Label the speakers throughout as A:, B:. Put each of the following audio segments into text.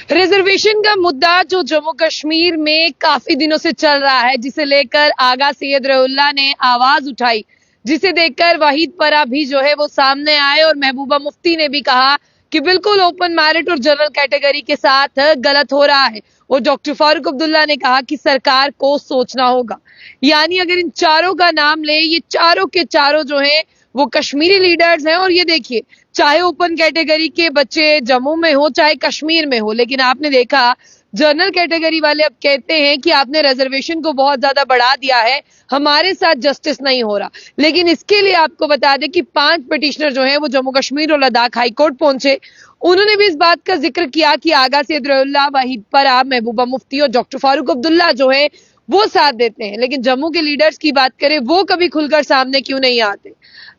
A: Reservation का मुद्दा जो जम्मू कश्मीर में काफी दिनों से चल रहा है, जिसे लेकर आगा सैयद रहउल्लाह ने आवाज उठाई, जिसे देखकर वहीद परा भी जो है वो सामने आए और महबूबा मुफ्ती ने भी कहा कि बिल्कुल ओपन मैरिट और जनरल कैटेगरी के साथ गलत हो रहा है। और डॉक्टर फारूक अब्दुल्ला ने कहा कि सरकार को सोचना होगा। यानी अगर इन चारों का नाम ले, ये चारों के चारों जो है वो कश्मीरी लीडर्स हैं। और ये देखिए, चाहे ओपन कैटेगरी के बच्चे जम्मू में हो चाहे कश्मीर में हो, लेकिन आपने देखा जनरल कैटेगरी वाले अब कहते हैं कि आपने रिजर्वेशन को बहुत ज्यादा बढ़ा दिया है, हमारे साथ जस्टिस नहीं हो रहा। लेकिन इसके लिए आपको बता दें कि 5 पिटिशनर जो हैं वो जम्मू कश्मीर और लद्दाख हाईकोर्ट पहुंचे। उन्होंने भी इस बात का जिक्र किया कि आगा सैयद रहउल्लाह, वहीद परा, महबूबा मुफ्ती और डॉक्टर फारूक अब्दुल्ला जो है वो साथ देते हैं। लेकिन जम्मू के लीडर्स की बात करें, वो कभी खुलकर सामने क्यों नहीं आते।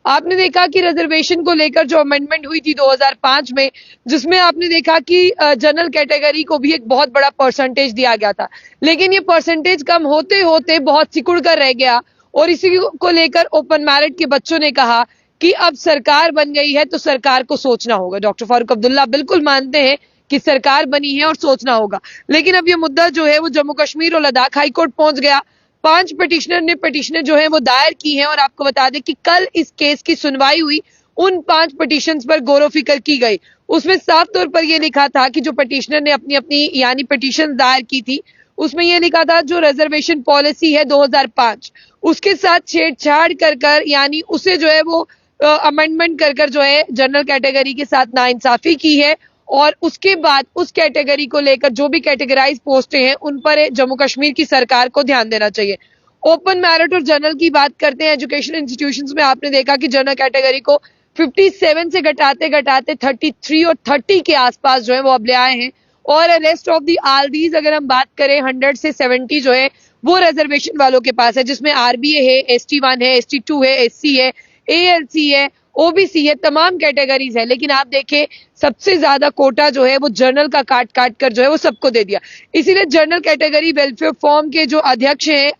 A: आपने देखा कि रिजर्वेशन को लेकर जो अमेंडमेंट हुई थी 2005 में, जिसमें आपने देखा कि जनरल कैटेगरी को भी एक बहुत बड़ा परसेंटेज दिया गया था, लेकिन ये परसेंटेज कम होते होते बहुत सिकुड़ कर रह गया। और इसी को लेकर ओपन मैरिट के बच्चों ने कहा कि अब सरकार बन गई है तो सरकार को सोचना होगा। डॉक्टर फारूक अब्दुल्ला बिल्कुल मानते हैं कि सरकार बनी है और सोचना होगा, लेकिन अब ये मुद्दा जो है वो जम्मू कश्मीर और लद्दाख हाईकोर्ट पहुंच गया। 5 पिटिशनर ने पिटिशनें जो है वो दायर की हैं। और आपको बता दें कि कल इस केस की सुनवाई हुई, उन 5 पिटिशंस पर गौर फिक्र की गई। उसमें साफ तौर पर यह लिखा था कि जो पिटिशनर ने अपनी अपनी यानी पिटिशन दायर की थी, उसमें यह लिखा था जो रिजर्वेशन पॉलिसी है 2005 उसके साथ छेड़छाड़ कर यानी उसे जो है वो अमेंडमेंट कर जो है जनरल कैटेगरी के साथ नाइंसाफी की है। और उसके बाद उस कैटेगरी को लेकर जो भी कैटेगराइज पोस्टें हैं उन पर जम्मू कश्मीर की सरकार को ध्यान देना चाहिए। ओपन मैरिट और जनरल की बात करते हैं, एजुकेशन इंस्टीट्यूशंस में आपने देखा कि जनरल कैटेगरी को 57 से घटाते घटाते 33 और 30 के आसपास जो है वो अब ले आए हैं। और rest of the all these अगर हम बात करें 100 से 70 जो है वो रिजर्वेशन वालों के पास है, जिसमें आरबीए है, ST1 है, ST2 है, SC है, ALC है, OBC है, तमाम कैटेगरीज है। लेकिन आप देखें सबसे ज्यादा कोटा जो है वो जनरल का काट काट कर जो है वो सबको दे दिया। इसीलिए जनरल कैटेगरी वेलफेयर फॉर्म के जो अध्यक्ष हैं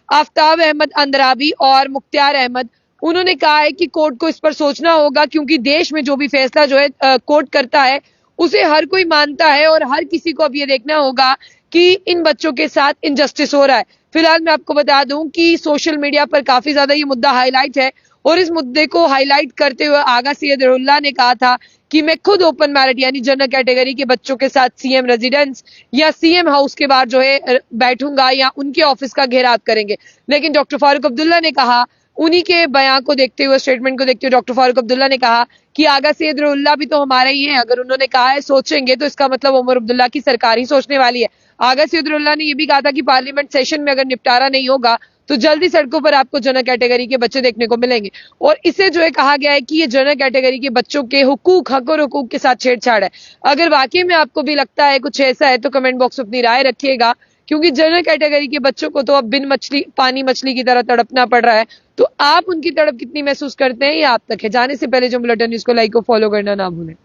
A: आफ्ताब अहमद अंद्राबी और मुख्तार अहमद, उन्होंने कहा है कि कोर्ट को इस पर सोचना होगा, क्योंकि देश में जो भी फैसला जो है कोर्ट करता है उसे हर कोई मानता है और हर किसी को अब ये देखना होगा कि इन बच्चों के साथ इनजस्टिस हो रहा है। फिलहाल मैं आपको बता दूं कि सोशल मीडिया पर काफी ज्यादा ये मुद्दा हाईलाइट है और इस मुद्दे को हाईलाइट करते हुए आगा सैयद रहउल्लाह ने कहा था कि मैं खुद ओपन मैरिट यानी जनरल कैटेगरी के बच्चों के साथ सीएम रेजिडेंस या सीएम हाउस के बाहर जो है बैठूंगा या उनके ऑफिस का घेराव करेंगे। लेकिन डॉक्टर फारूक अब्दुल्ला ने कहा, उन्हीं के बयान को देखते हुए, स्टेटमेंट को देखते हुए डॉक्टर फारूक अब्दुल्ला ने कहा कि आगा सैयद रहउल्लाह भी तो हमारे ही हैं। अगर उन्होंने कहा है सोचेंगे तो इसका मतलब उमर अब्दुल्ला की सरकार ही सोचने वाली है। आगा सैयद रहउल्लाह ने यह भी कहा था कि पार्लियामेंट सेशन में अगर निपटारा नहीं होगा तो जल्दी सड़कों पर आपको जनरल कैटेगरी के बच्चे देखने को मिलेंगे। और इसे जो है कहा गया है कि ये जनरल कैटेगरी के बच्चों के हुकूक, हक और हुकूक के साथ छेड़छाड़ है। अगर वाकई में आपको भी लगता है कुछ ऐसा है तो कमेंट बॉक्स में अपनी राय रखिएगा, क्योंकि जनरल कैटेगरी के बच्चों को तो अब बिन मछली पानी मछली की तरह तड़पना पड़ रहा है। तो आप उनकी तड़प कितनी महसूस करते हैं ये आप तक है। जाने से पहले जो बुलेटिन न्यूज को लाइक और फॉलो करना ना भूलें।